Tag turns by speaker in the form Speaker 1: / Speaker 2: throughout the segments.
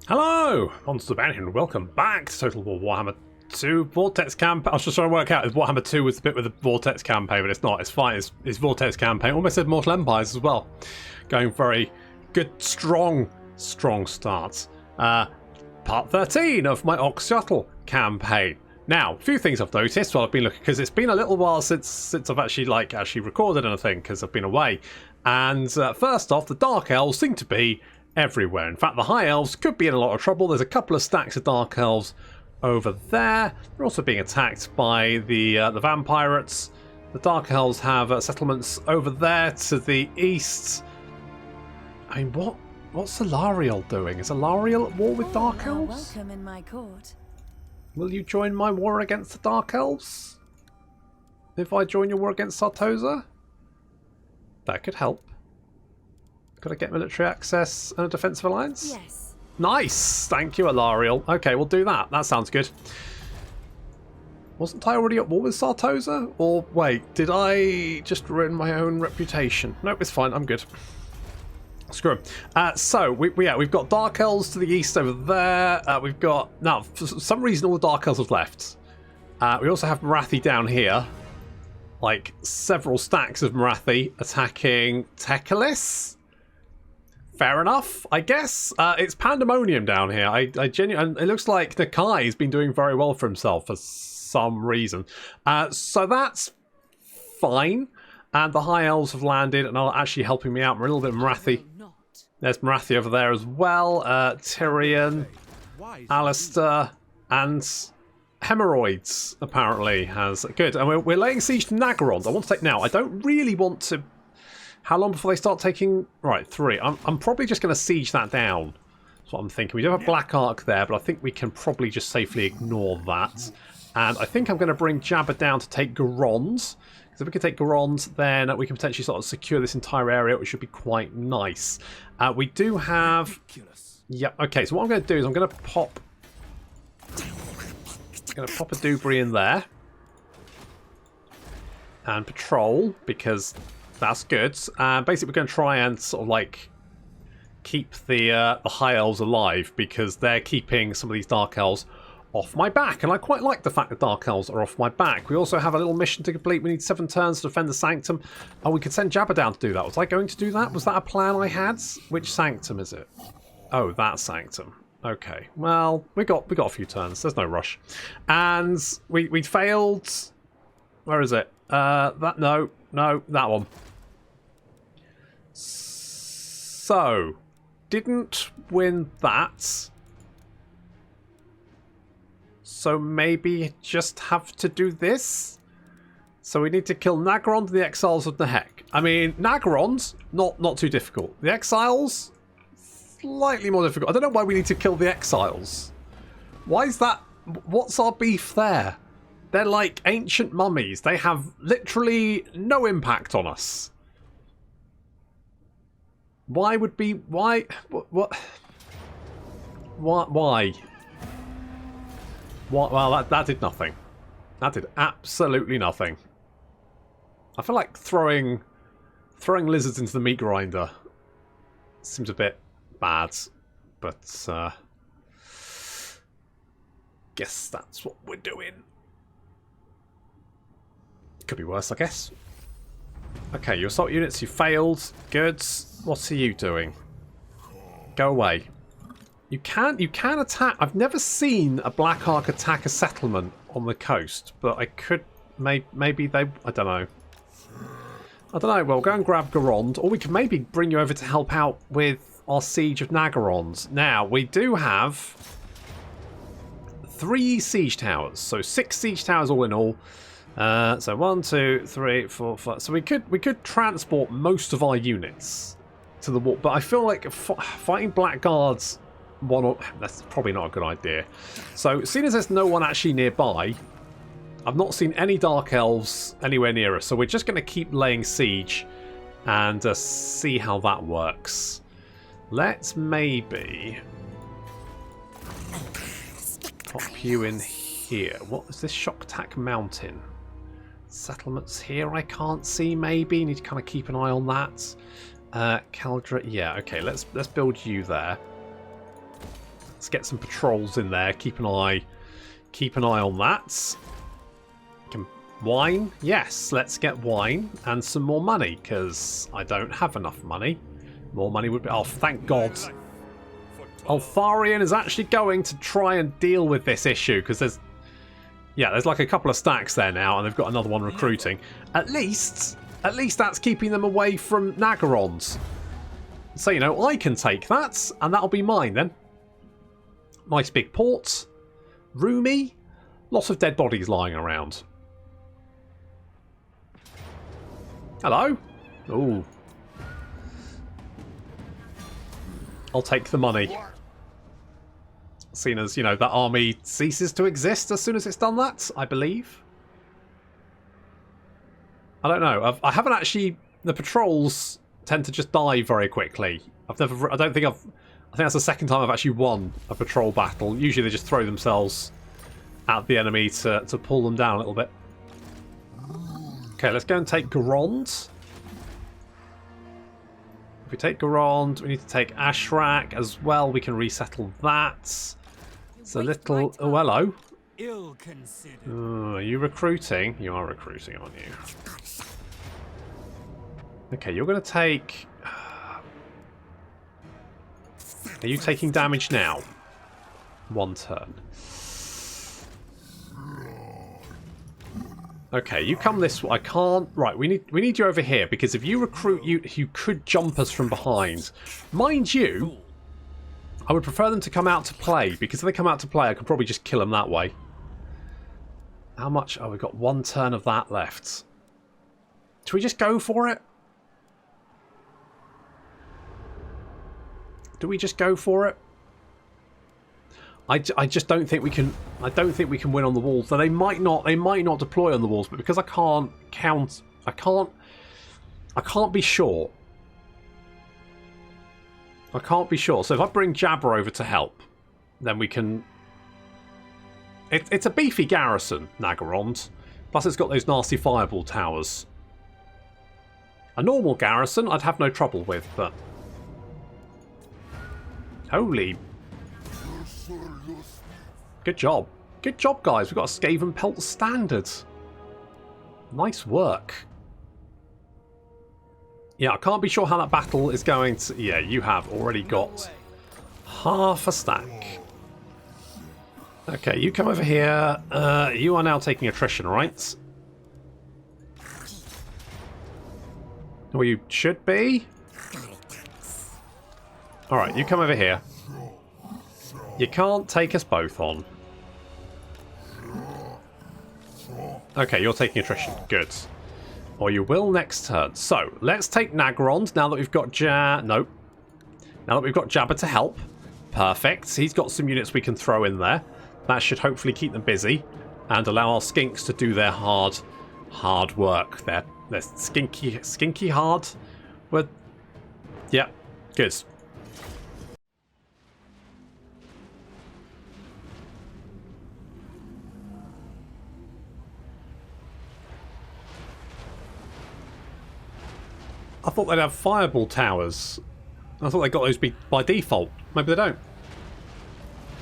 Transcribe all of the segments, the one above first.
Speaker 1: Hello, Monster Band here, and welcome back to Total War Warhammer 2 Vortex Campaign. I was just trying to work out if Warhammer 2 was the bit with the Vortex Campaign, but it's not. It's fine. It's Vortex Campaign. Almost said Mortal Empires as well. Going very good, strong start. Part 13 of my Oxyotl Campaign. Now, a few things I've noticed while I've been looking, because it's been a little while since I've actually recorded anything, because I've been away. And first off, the Dark Elves seem to be everywhere. In fact, the High Elves could be in a lot of trouble. There's a couple of stacks of Dark Elves over there. They're also being attacked by the Vampirates. The Dark Elves have settlements over there to the east. I mean, what's Solariel doing? Is Solariel at war with Dark Elves?
Speaker 2: Welcome in my court.
Speaker 1: Will you join my war against the Dark Elves? If I join your war against Sartosa? That could help. Got to get military access and a defensive alliance?
Speaker 2: Yes.
Speaker 1: Nice! Thank you, Alariel. Okay, we'll do that. That sounds good. Wasn't I already at war with Sartosa? Or, wait, did I just ruin my own reputation? Nope, it's fine. I'm good. Screw 'em. So, we've got Dark Elves to the east over there. We've got... Now, for some reason, all the Dark Elves have left. We also have Marathi down here. Like, several stacks of Marathi attacking Tekalis. Fair enough, I guess. It's pandemonium down here. I genuinely, it looks like Nakai has been doing very well for himself for some reason. So that's fine. And the High Elves have landed and are actually helping me out. We're a little bit Marathi. There's Marathi over there as well. Tyrion, Alistair, and Hemorrhoids apparently has good. And we're laying siege to Nagarond. I want to take now. I don't really want to. How long before they start taking... Right, 3. I'm probably just going to siege that down. That's what I'm thinking. We do have a Black Ark there, but I think we can probably just safely ignore that. And I think I'm going to bring Jabba down to take Garond. Because if we can take Garond, then we can potentially sort of secure this entire area, which should be quite nice. We do have... Yeah, okay, so what I'm going to do is I'm going to pop... a Dubri in there. And patrol, because... That's good. Basically, we're going to try and sort of like keep the High Elves alive because they're keeping some of these Dark Elves off my back. And I quite like the fact that Dark Elves are off my back. We also have a little mission to complete. We need 7 turns to defend the Sanctum. Oh, we could send Jabba down to do that. Was I going to do that? Was that a plan I had? Which Sanctum is it? Oh, that Sanctum. Okay. Well, we got a few turns. There's no rush. And we failed. Where is it? No, that one. So, didn't win that. So maybe just have to do this. So we need to kill Nagarond and the Exiles of Nehek. I mean, Nagarond, not too difficult. The Exiles, slightly more difficult. I don't know why we need to kill the Exiles. Why is that? What's our beef there? They're like ancient mummies. They have literally no impact on us. Why would be... Why? What? Why? Well, that did nothing. That did absolutely nothing. I feel like throwing lizards into the meat grinder seems a bit bad. But, guess that's what we're doing. Could be worse, I guess. Okay, your assault units, you failed. Good. What are you doing? Go away. You can attack. I've never seen a Black Ark attack a settlement on the coast, but I could maybe they. I don't know. Well, go and grab Garond, or we could maybe bring you over to help out with our siege of Nagarond. Now we do have 3 siege towers, so 6 siege towers all in all. So 1, 2, 3, 4, 5. So we could transport most of our units to the wall, but I feel like fighting Black Guards, that's probably not a good idea. So seeing as there's no one actually nearby, I've not seen any Dark Elves anywhere near us. So we're just going to keep laying siege and see how that works. Let's maybe pop you in here. What is this? Shock Attack Mountain. Settlements here I can't see, maybe. Need to kind of keep an eye on that. Caldra, yeah, okay, let's build you there. Let's get some patrols in there. Keep an eye on that. Wine? Yes, let's get wine and some more money, because I don't have enough money. More money would be... Oh, thank God. Altharian is actually going to try and deal with this issue, because there's... Yeah, there's like a couple of stacks there now, and they've got another one recruiting. At least that's keeping them away from Nagarons. So, you know, I can take that, and that'll be mine then. Nice big port. Roomy. Lots of dead bodies lying around. Hello? Ooh. I'll take the money. Seeing as, you know, that army ceases to exist as soon as it's done that, I believe. I don't know. I haven't actually... The patrols tend to just die very quickly. I think that's the second time I've actually won a patrol battle. Usually they just throw themselves at the enemy to pull them down a little bit. Okay, let's go and take Garond. If we take Garond, we need to take Ashrak as well. We can resettle that. It's a little... Oh, hello. Are you recruiting? You are recruiting, aren't you? Okay, you're going to take... Are you taking damage now? 1 turn. Okay, you come this way. I can't... Right, we need you over here, because if you recruit, you could jump us from behind. Mind you, I would prefer them to come out to play, because if they come out to play, I could probably just kill them that way. How much? Oh, we've got 1 turn of that left. Should we just go for it? Do we just go for it? I just don't think we can. I don't think we can win on the walls. So they might not deploy on the walls, but because I can't count, I can't be sure. I can't be sure. So if I bring Jabber over to help, then we can. It's a beefy garrison, Nagarond. Plus it's got those nasty fireball towers. A normal garrison I'd have no trouble with, but holy. Good job. Good job, guys. We've got a Skaven Pelt standard. Nice work. Yeah, I can't be sure how that battle is going to... Yeah, you have already got half a stack. Okay, you come over here. You are now taking attrition, right? Well, you should be. Alright, you come over here. You can't take us both on. Okay, you're taking attrition. Good. Or you will next turn. So, let's take Nagarond now that we've got Nope. Now that we've got Jabber to help. Perfect. He's got some units we can throw in there. That should hopefully keep them busy and allow our skinks to do their hard work. Their skinky hard. But yeah, good. I thought they'd have fireball towers. I thought they got those by default. Maybe they don't.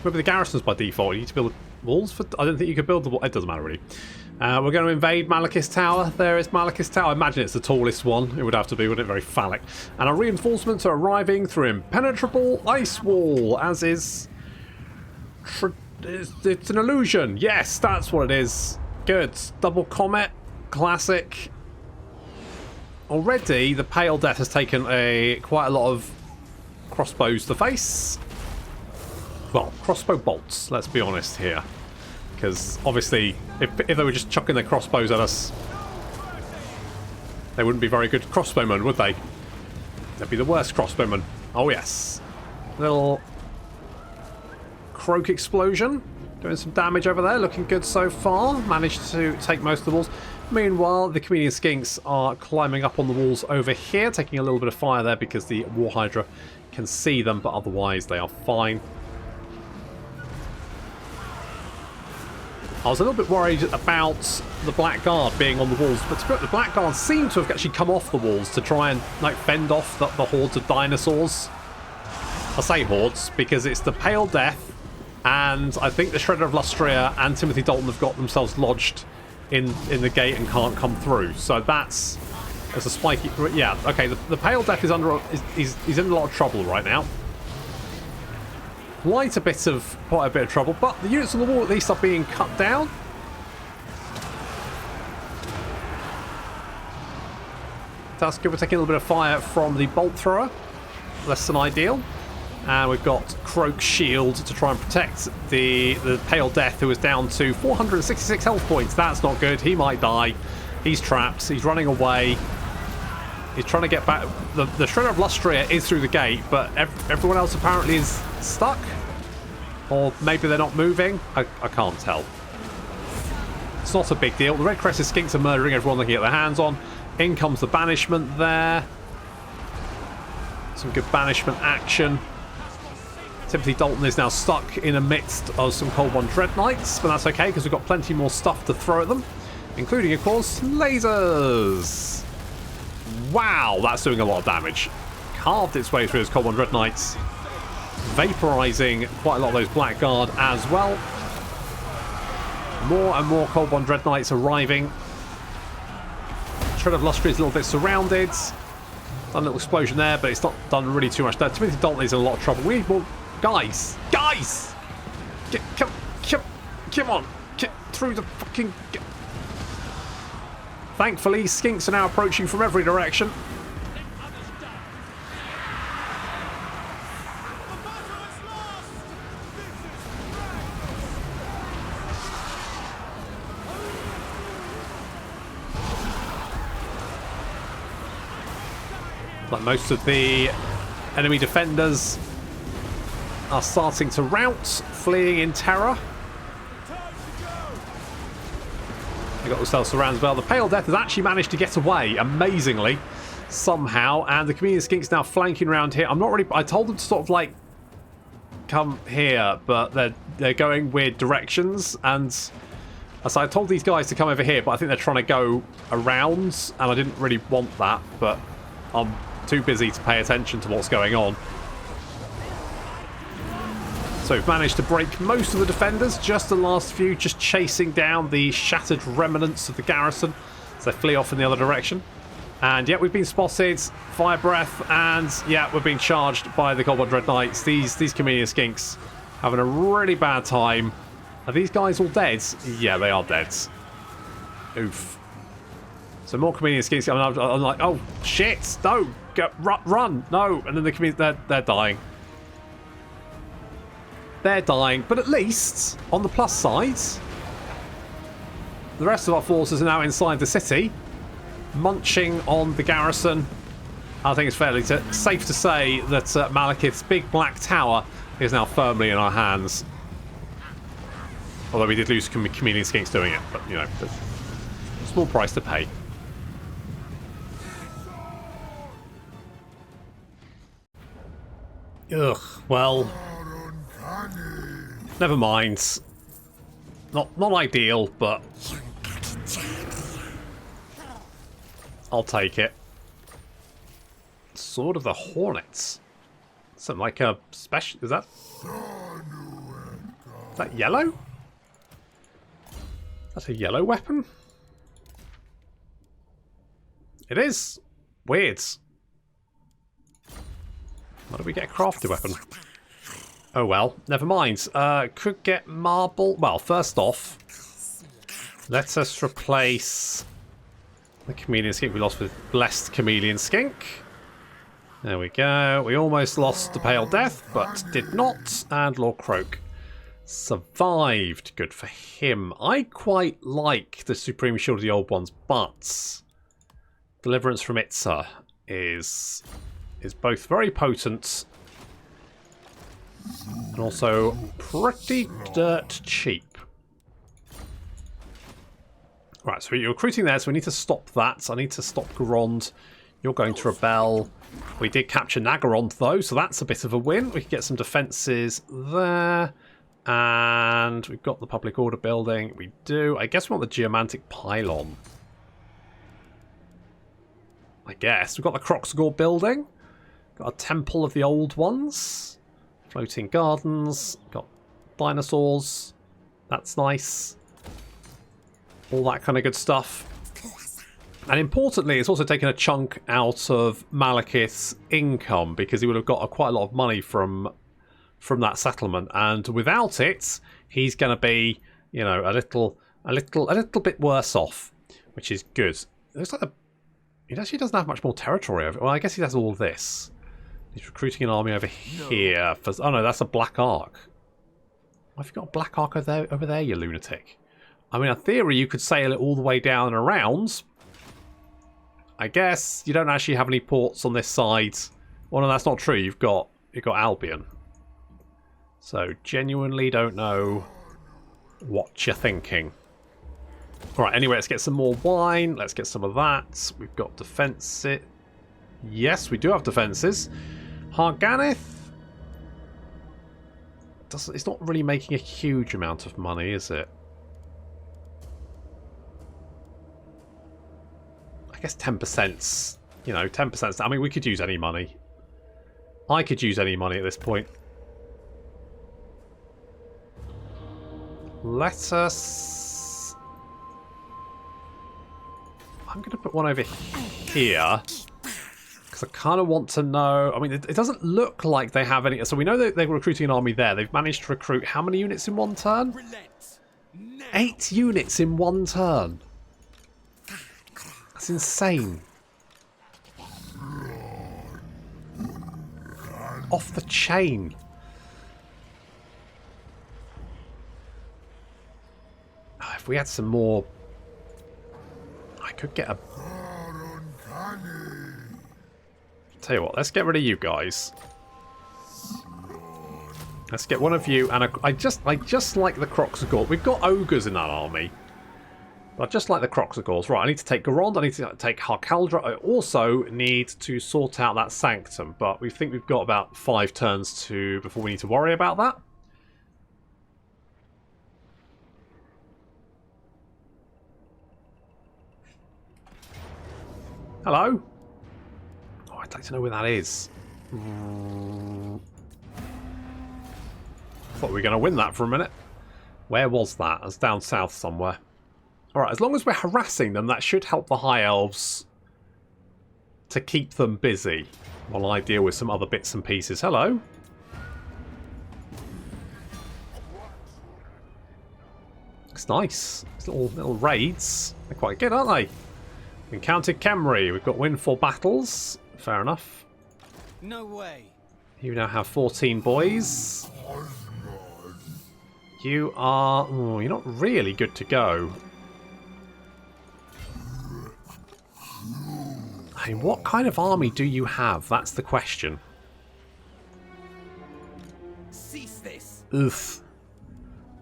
Speaker 1: Maybe the garrison's by default. You need to build walls for... I don't think you could build the wall. It doesn't matter really. We're going to invade Malekith Tower. There is Malekith Tower. I imagine it's the tallest one. It would have to be, wouldn't it? Very phallic. And our reinforcements are arriving through impenetrable ice wall, as is... It's an illusion. Yes, that's what it is. Good. Double Comet. Classic. Already, the Pale Death has taken quite a lot of crossbows to face. Well, crossbow bolts, let's be honest here. Because, obviously, if they were just chucking their crossbows at us, they wouldn't be very good crossbowmen, would they? They'd be the worst crossbowmen. Oh, yes. Little croak explosion. Doing some damage over there. Looking good so far. Managed to take most of the walls. Meanwhile, the Comedian Skinks are climbing up on the walls over here, taking a little bit of fire there because the War Hydra can see them, but otherwise they are fine. I was a little bit worried about the Black Guard being on the walls, but the Black Guard seem to have actually come off the walls to try and like fend off the hordes of dinosaurs. I say hordes because it's the Pale Death, and I think the Shredder of Lustria and Timothy Dalton have got themselves lodged in the gate and can't come through. So that's a spiky. Yeah, okay. The Pale Death is under. He's in a lot of trouble right now. Quite a bit of trouble, but the units on the wall at least are being cut down. That's good. We're taking a little bit of fire from the bolt thrower. Less than ideal. And we've got Croak's shield to try and protect the Pale Death, who is down to 466 health points. That's not good. He might die. He's trapped. He's running away. He's trying to get back. The Shredder of Lustria is through the gate, but everyone else apparently is stuck. Or maybe they're not moving. I can't tell. It's not a big deal. The Red Crested Skinks are murdering everyone they can get their hands on. In comes the banishment there. Some good banishment action. Timothy Dalton is now stuck in the midst of some Cold One Dread Knights, but that's okay because we've got plenty more stuff to throw at them, including, of course, lasers. Wow, that's doing a lot of damage. Carved its way through those Cold One Dread Knights, vaporizing quite a lot of those Blackguard as well. More and more Cold One Dread Knights arriving. Shred of Lustria is a little bit surrounded. Done a little explosion there, but it's not done really too much there. Timothy Dalton is in a lot of trouble. We need more guys. Guys! Come on. Get through the fucking... Thankfully, Skinks are now approaching from every direction. Like most of the enemy defenders are starting to rout, fleeing in terror. They got themselves surrounded as well. The Pale Death has actually managed to get away, amazingly, somehow. And the Community Skinks now flanking around here. I'm not really... I told them to sort of like come here, but they're going weird directions. And so I told these guys to come over here, but I think they're trying to go around, and I didn't really want that, but I'm too busy to pay attention to what's going on. So we've managed to break most of the defenders, just the last few just chasing down the shattered remnants of the garrison as they flee off in the other direction. And yeah, we've been spotted, fire breath, and yeah, we're being charged by the Cold One Dread Knights. These Chameleon Skinks having a really bad time. Are these guys all dead? Yeah, they are dead. Oof. So more Chameleon Skinks. I'm like, oh shit, no, run, no, and then the Chameleon, they're dying. They're dying, but at least, on the plus side, the rest of our forces are now inside the city, munching on the garrison. I think it's fairly safe to say that Malekith's big black tower is now firmly in our hands. Although we did lose Chameleon Skinks doing it, but, you know, small price to pay. Ugh, well... never mind. Not ideal, but I'll take it. Sword of the Hornets. Something like a special... Is that yellow? That's a yellow weapon? It is. Weird. How do we get a crafted weapon? Oh well, never mind. Could get marble. Well, first off, let us replace the Chameleon Skink we lost with Blessed Chameleon Skink. There we go. We almost lost the Pale Death, but did not. And Lord Croak survived. Good for him. I quite like the Supreme Shield of the Old Ones, but Deliverance from Itza is both very potent and also pretty dirt cheap. Right, so you're recruiting there, so we need to stop that. I need to stop Garond. You're going to rebel. We did capture Nagarond, though, so that's a bit of a win. We can get some defences there. And we've got the public order building. We do. I guess we want the geomantic pylon. I guess. We've got the Croxgore building. Got a temple of the old ones. Floating gardens. Got dinosaurs. That's nice. All that kind of good stuff. And importantly, it's also taken a chunk out of Malekith's income because he would have got quite a lot of money from that settlement. And without it, he's going to be, you know, a little bit worse off, which is good. It looks like he actually doesn't have much more territory over. Well, I guess he has all this. He's recruiting an army over here. Oh no, that's a Black Ark. Why have you got a Black Ark over there, you lunatic? I mean, in theory, you could sail it all the way down and around. I guess you don't actually have any ports on this side. Well, no, that's not true. You've got Albion. So genuinely don't know what you're thinking. All right. Anyway, let's get some more wine. Let's get some of that. We've got defenses. Yes, we do have defenses. Harganeth. It's not really making a huge amount of money, is it? I guess 10%'s, you know, 10%'s, I mean, we could use any money. I could use any money at this point. Let us... I'm going to put one over here. Because I kind of want to know... I mean, it doesn't look like they have any... So we know that they're recruiting an army there. They've managed to recruit how many units in one turn? 8 units in one turn. That's insane. Off the chain. Oh, if we had some more... I could get a... Tell you what, let's get rid of you guys. Let's get one of you, and I just like the Croxagore. We've got ogres in that army. But I just like the Croxagores. Right, I need to take Garond, I need to take Harkaldra. I also need to sort out that Sanctum, but we think we've got about 5 turns before we need to worry about that. Hello? Oh, I'd like to know where that is. Thought we were going to win that for a minute. Where was that? It's down south somewhere. Alright, as long as we're harassing them, that should help the High Elves to keep them busy while I deal with some other bits and pieces. Hello? It's nice. It's little raids. They're quite good, aren't they? We encountered Khemri. We've got win 4 battles. Fair enough.
Speaker 2: No way.
Speaker 1: You now have 14 boys. You are... Oh, you're not really good to go. I mean, what kind of army do you have? That's the question.
Speaker 2: Cease this.
Speaker 1: Oof.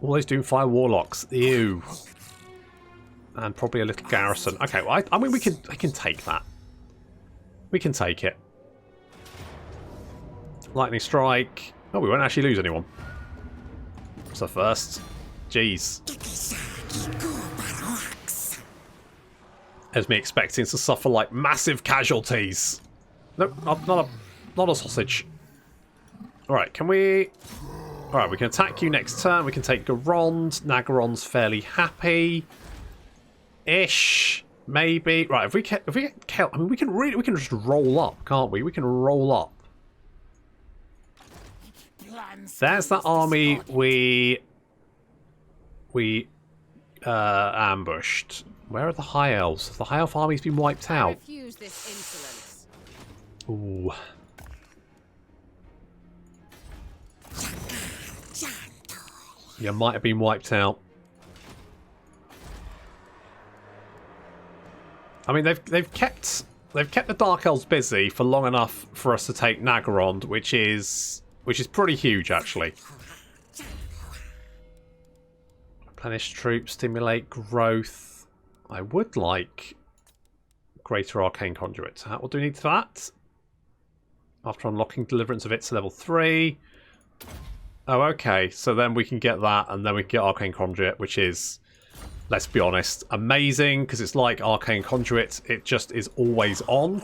Speaker 1: All those Doomfire Warlocks. Ew. And probably a little garrison. Okay, well, I mean, I can take that. We can take it. Lightning Strike. Oh, we won't actually lose anyone. What's the first? Jeez. As me expecting to suffer like massive casualties. Nope, not a sausage. Alright, can we... Alright, we can attack you next turn. We can take Garond. Nagaron's fairly happy. Ish. Maybe. Right, if we get killed, I mean, we can just roll up, can't we? We can roll up. There's that army we ambushed. Where are the High Elves? Have the High Elf army's been wiped out?
Speaker 3: Refuse this insolence.
Speaker 1: Ooh. You might have been wiped out. I mean, they've kept the Dark Elves busy for long enough for us to take Nagarond, which is pretty huge, actually. Replenish troops, stimulate growth. I would like Greater Arcane Conduit. What do we need for that? After unlocking Deliverance of it to level 3. Oh, okay. So then we can get that, and then we can get Arcane Conduit, which is, let's be honest, amazing, because it's like Arcane Conduit. It just is always on.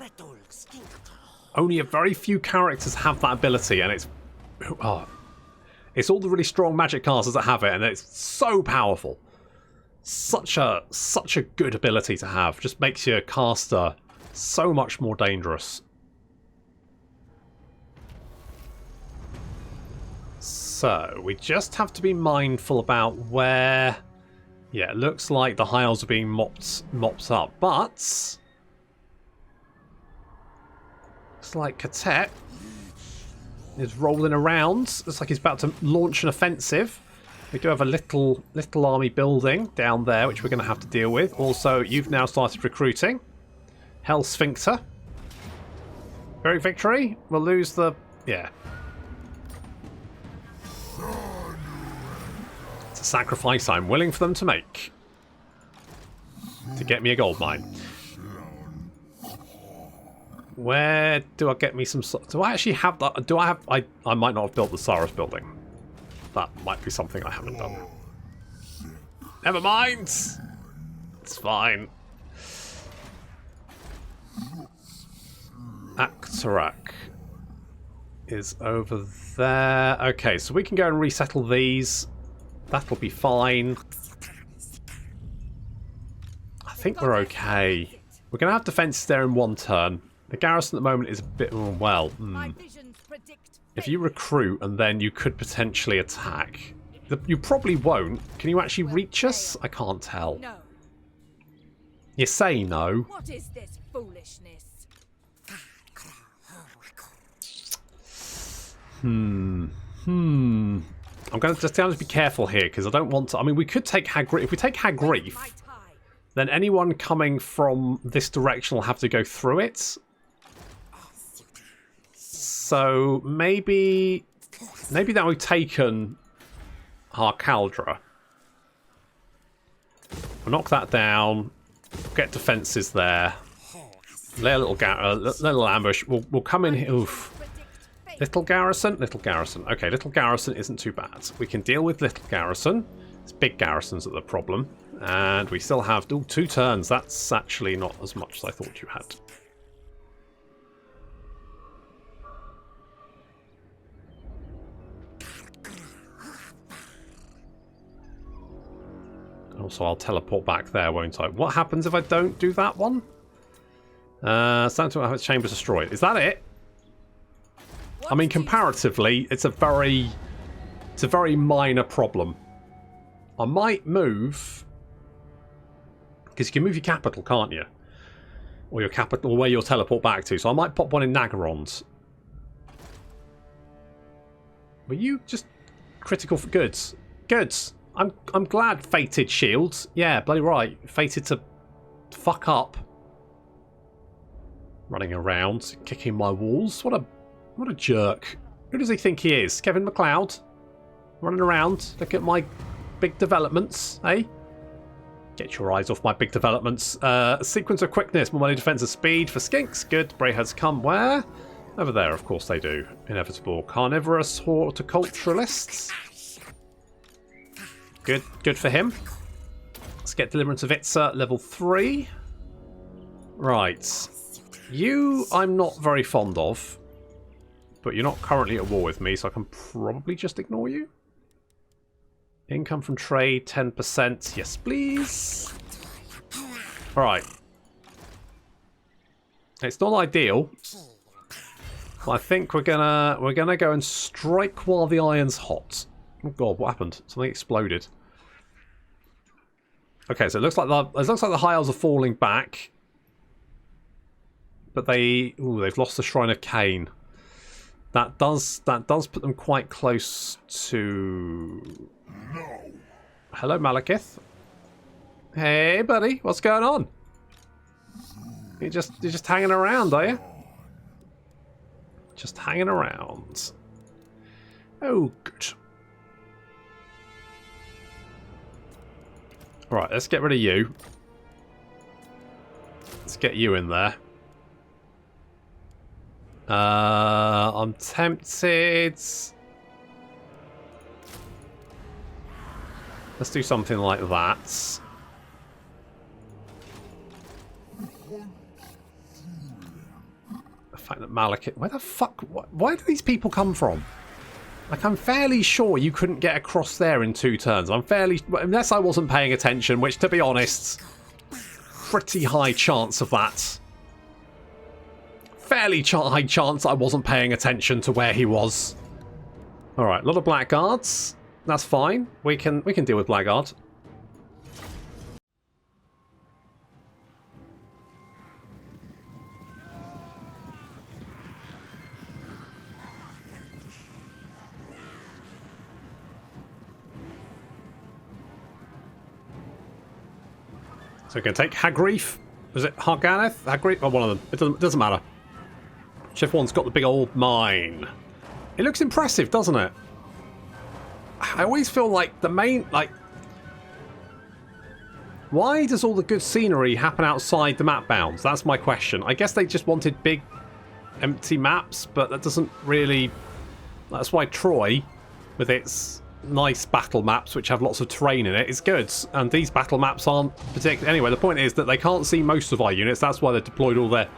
Speaker 1: Only a very few characters have that ability, and it's... Oh, It's all the really strong magic casters that have it, and it's so powerful. Such a good ability to have. Just makes your caster so much more dangerous. So, we just have to be mindful about where... Yeah, it looks like the high elves are being mopped up, but... Looks like Katet is rolling around. Looks like he's about to launch an offensive. We do have a little army building down there, which we're going to have to deal with. Also, you've now started recruiting. Hell Sphincter. Very victory. We'll lose the... Yeah. It's a sacrifice I'm willing for them to make. To get me a gold mine. Where do I get me some... Do I actually have that? Do I have... I might not have built the Saros building. That might be something I haven't done. Never mind. It's fine. Aktarak is over there. Okay, so we can go and resettle these. That'll be fine. I think we're okay. We're going to have defenses there in one turn. The garrison at the moment is a bit... well, if you recruit and then you could potentially attack. You probably won't. Can you actually reach us? I can't tell.
Speaker 3: No.
Speaker 1: You say no.
Speaker 3: What is this foolishness?
Speaker 1: I'm going to just be careful here because I don't want to... I mean, we could take Hag... If we take Hag Reef, then anyone coming from this direction will have to go through it. So maybe that we've taken our Caldra. We'll knock that down. Get defenses there. Lay a little ambush. We'll come in here. Oof. Little garrison. Okay, little garrison isn't too bad. We can deal with little garrison. It's big garrisons that are the problem. And we still have 2 turns. That's actually not as much as I thought you had. Also, I'll teleport back there, won't I? What happens if I don't do that one? Stand to have its chambers destroyed. Is that it? I mean, comparatively, it's a very minor problem. I might move, because you can move your capital, can't you? Or your capital, or where you'll teleport back to. So I might pop one in Nagarond. Were you just critical for goods? Goods. I'm glad Fated shields. Yeah, bloody right. Fated to fuck up. Running around, kicking my walls. What a jerk. Who does he think he is? Kevin MacLeod? Running around, look at my big developments, eh? Get your eyes off my big developments. Sequence of quickness, more money, defense, and speed for skinks. Good. Brayheads come where? Over there, of course they do. Inevitable. Carnivorous horticulturalists. Good for him. Let's get Deliverance of Itza, level 3. Right. You, I'm not very fond of. But you're not currently at war with me, so I can probably just ignore you. Income from trade, 10%. Yes, please. Alright. It's not ideal. But I think we're gonna go and strike while the iron's hot. Oh god, what happened? Something exploded. Okay, so it looks like the high elves are falling back. But they've lost the Shrine of Cain. That does put them quite close to... No. Hello, Malekith. Hey, buddy, what's going on? You're just hanging around, are you? Just hanging around. Oh, good. Right, let's get rid of you. Let's get you in there. I'm tempted. Let's do something like that. The fact that Malekith... Where the fuck... Where do these people come from? Like, I'm fairly sure you couldn't get across there in 2 turns. I'm fairly... Unless I wasn't paying attention, which, to be honest, pretty high chance of that. Fairly high chance I wasn't paying attention to where he was. Alright, a lot of blackguards. That's fine. We can deal with blackguard. So we can take Hagreef. Was it Harganeth? Hagreef? Or one of them. It doesn't matter. Whichever one's got the big old mine. It looks impressive, doesn't it? I always feel like the main... like, why does all the good scenery happen outside the map bounds? That's my question. I guess they just wanted big, empty maps, but that doesn't really... That's why Troy, with its nice battle maps, which have lots of terrain in it, is good. And these battle maps aren't particular. Anyway, the point is that they can't see most of our units. That's why they deployed all their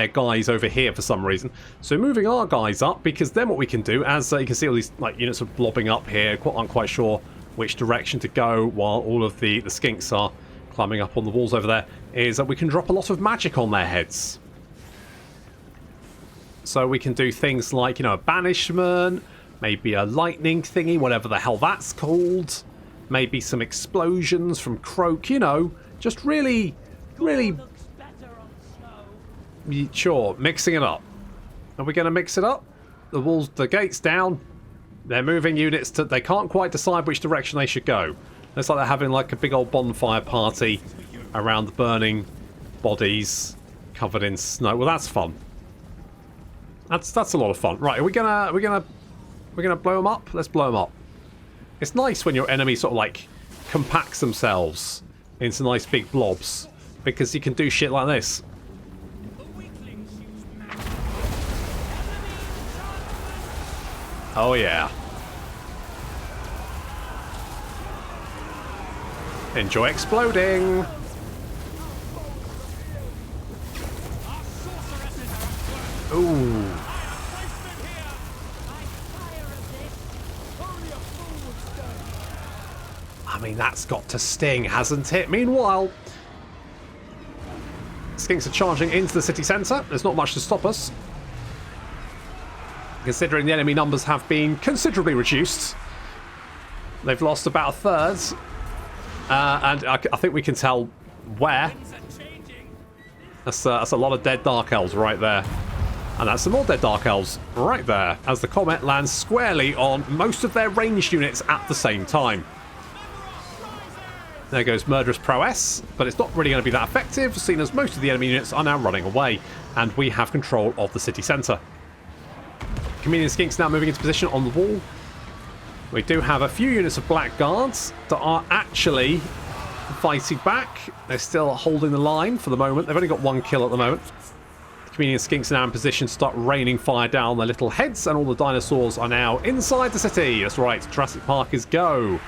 Speaker 1: guys over here for some reason. So moving our guys up, because then what we can do, as you can see all these like units are blobbing up here, aren't quite sure which direction to go, while all of the skinks are climbing up on the walls over there, is that we can drop a lot of magic on their heads. So we can do things like, you know, a banishment, maybe a lightning thingy, whatever the hell that's called. Maybe some explosions from Croak, you know. Just really... Sure, mixing it up. Are we going to mix it up? The walls, the gate's down. They're moving units to... They can't quite decide which direction they should go. It's like they're having like a big old bonfire party around the burning bodies covered in snow. Well, that's fun. That's a lot of fun. Right, are we gonna blow them up? Let's blow them up. It's nice when your enemy sort of like compacts themselves into nice big blobs, because you can do shit like this. Oh yeah. Enjoy exploding. Ooh. I mean, that's got to sting, hasn't it? Meanwhile, skinks are charging into the city centre. There's not much to stop us, considering the enemy numbers have been considerably reduced. They've lost about a third. And I think we can tell where. That's a lot of dead Dark Elves right there. And that's some more dead Dark Elves right there, as the Comet lands squarely on most of their ranged units at the same time. There goes Murderous Prowess, but it's not really going to be that effective, seeing as most of the enemy units are now running away, and we have control of the city centre. Chameleon Skinks now moving into position on the wall. We do have a few units of Blackguards that are actually fighting back. They're still holding the line for the moment. They've only got 1 kill at the moment. The Chameleon Skinks are now in position to start raining fire down their little heads, and all the dinosaurs are now inside the city. That's right, Jurassic Park is go.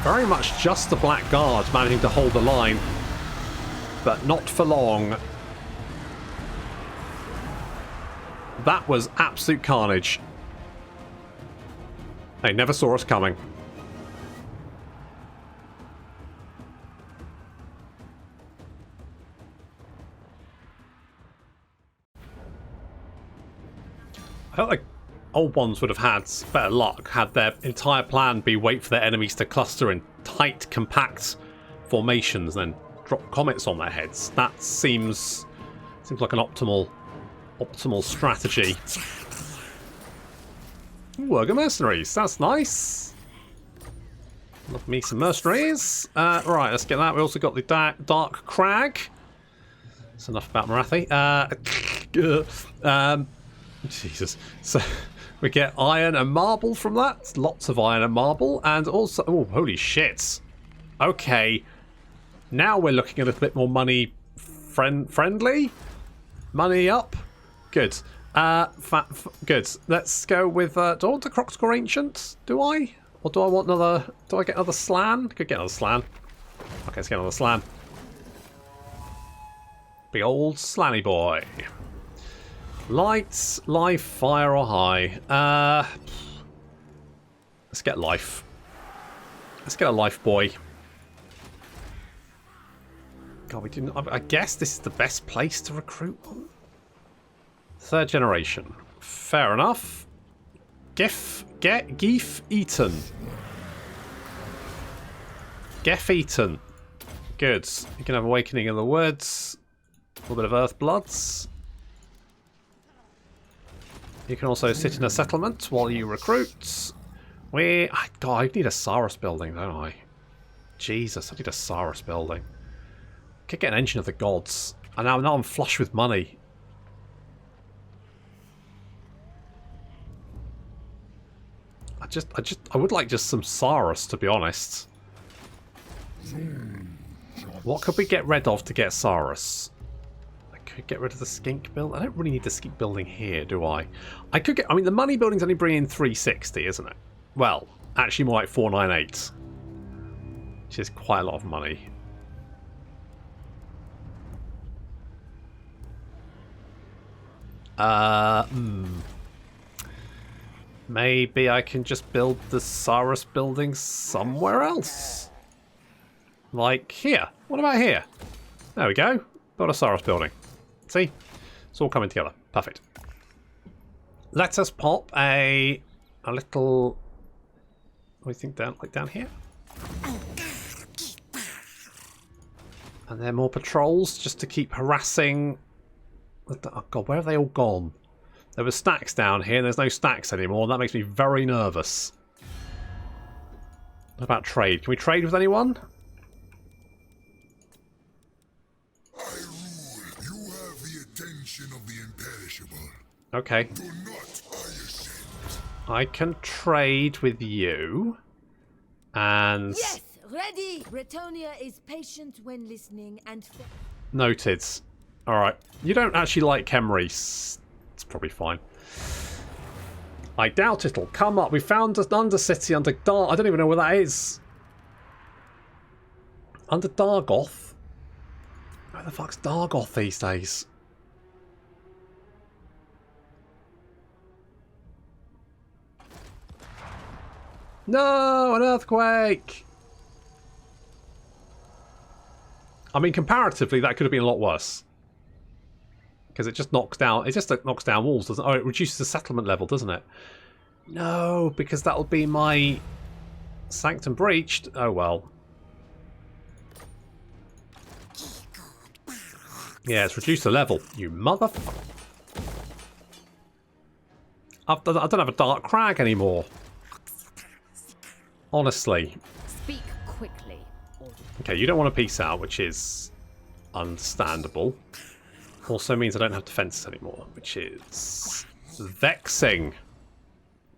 Speaker 1: Very much just the Blackguard managing to hold the line, but not for long. That was absolute carnage. They never saw us coming. I felt like old ones would have had better luck had their entire plan be wait for their enemies to cluster in tight, compact formations, then drop comets on their heads. That seems like an optimal strategy. Worker mercenaries, that's nice. Love me some mercenaries. Right, let's get that. We also got the Dark Crag. That's enough about Marathi. Jesus. So we get iron and marble from that. Lots of iron and marble. And also... Oh, holy shit. Okay. Now we're looking a little bit more money friendly. Money up. Good. Good. Let's go with... do I want the Crocscore Ancient? Do I? Or do I want another... Do I get another Slan? Could get another Slan. Okay, let's get another Slan. Big old Slanny boy. Lights, life, fire, or high? Let's get life. Let's get a life boy. God, we didn't... I guess this is the best place to recruit one. 3rd generation. Fair enough. Geff Eaton. Geff Eaton. Good. You can have Awakening in the Woods. A little bit of Earth Bloods. You can also sit in a settlement while you recruit. God, I need a Saurus building, don't I? Jesus, I need a Saurus building. I could get an Engine of the Gods. And now I'm flush with money. I would like just some Saurus, to be honest. What could we get rid of to get Saurus? I could get rid of the Skink build. I don't really need the Skink building here, do I? I could get... I mean, the money building's only bringing in 360, isn't it? Well, actually more like 498. Which is quite a lot of money. Maybe I can just build the Saurus building somewhere else. Like here. What about here? There we go. Build a Saurus building. See? It's all coming together. Perfect. Let us pop a little... What do you think down? Like down here? And then more patrols just to keep harassing... Oh god, where have they all gone? There were stacks down here, and there's no stacks anymore, and that makes me very nervous. What about trade? Can we trade with anyone?
Speaker 4: I rule. You have the attention of the imperishable.
Speaker 1: Okay.
Speaker 4: Do not hyacinth.
Speaker 1: I can trade with you. And...
Speaker 3: Yes, ready. Bretonia is patient when listening and...
Speaker 1: Noted. Alright. You don't actually like Khemri. It's probably fine. I doubt it'll come up. We found an Undercity under Dar... I don't even know where that is. Under Dargoth? Where the fuck's Dargoth these days? No! An earthquake! I mean, comparatively, that could have been a lot worse. Because it just knocks down... It just knocks down walls, doesn't it? Oh, it reduces the settlement level, doesn't it? No, because that'll be my... Sanctum breached. Oh, well. Yeah, it's reduced the level. You motherfucker. I don't have a Dark Crag anymore. Honestly.
Speaker 3: Speak quickly.
Speaker 1: Okay, you don't want to peace out, which is understandable. Also means I don't have defenses anymore, which is vexing.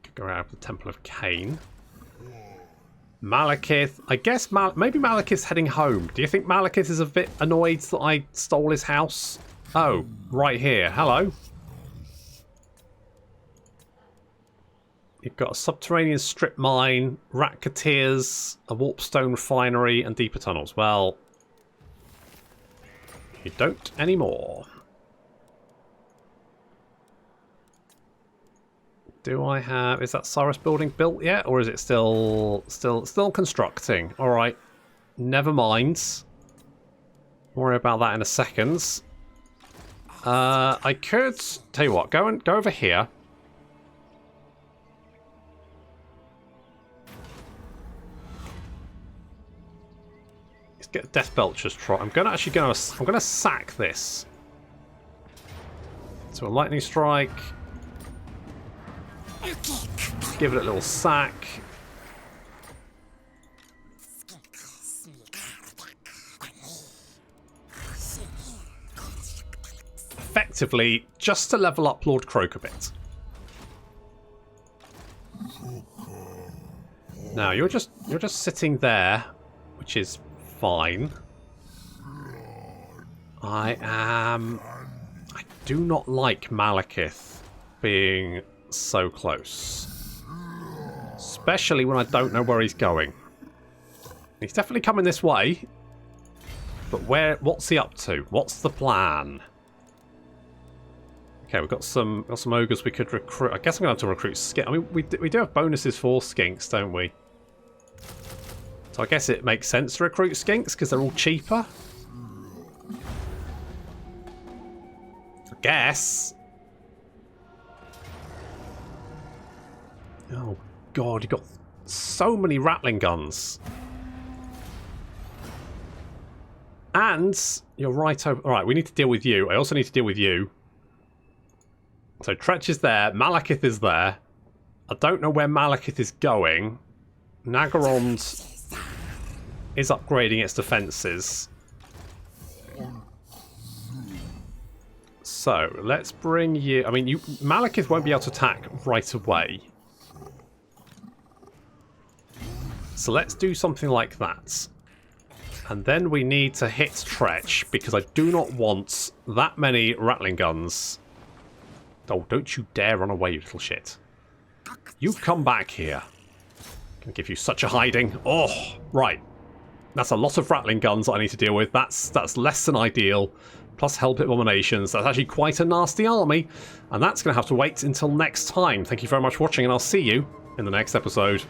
Speaker 1: Could go out of the Temple of Cain. Malekith. I guess maybe Malekith's heading home. Do you think Malekith is a bit annoyed that I stole his house? Oh, right here. Hello. You've got a subterranean strip mine, racketeers, a warpstone refinery, and deeper tunnels. Well, you don't anymore. Do I have... Is that Saurus building built yet? Or is it still constructing? Alright. Never mind. Worry about that in a second. I could... Tell you what, go over here. Let's get a Death Belcher's Trot. I'm gonna sack this. So a Lightning Strike. Give it a little sack. Effectively, just to level up Lord Croak a bit. Now you're just sitting there, which is fine. I do not like Malekith being so close. Especially when I don't know where he's going. He's definitely coming this way. But what's he up to? What's the plan? Okay, we've got some ogres we could recruit. I guess I'm going to have to recruit skink. I mean, we do have bonuses for skinks, don't we? So I guess it makes sense to recruit skinks because they're all cheaper. I guess. Oh god, you got so many rattling guns. And you're right over. Alright, we need to deal with you. I also need to deal with you. So Tretch is there, Malekith is there. I don't know where Malekith is going. Nagorond is upgrading its defences. So, let's bring you... I mean, Malekith won't be able to attack right away. So let's do something like that. And then we need to hit Tretch, because I do not want that many rattling guns. Oh, don't you dare run away, you little shit. You come back here. Can give you such a hiding. Oh, right. That's a lot of rattling guns that I need to deal with. That's less than ideal. Plus Hell Pit Abominations. That's actually quite a nasty army. And that's going to have to wait until next time. Thank you very much for watching, and I'll see you in the next episode.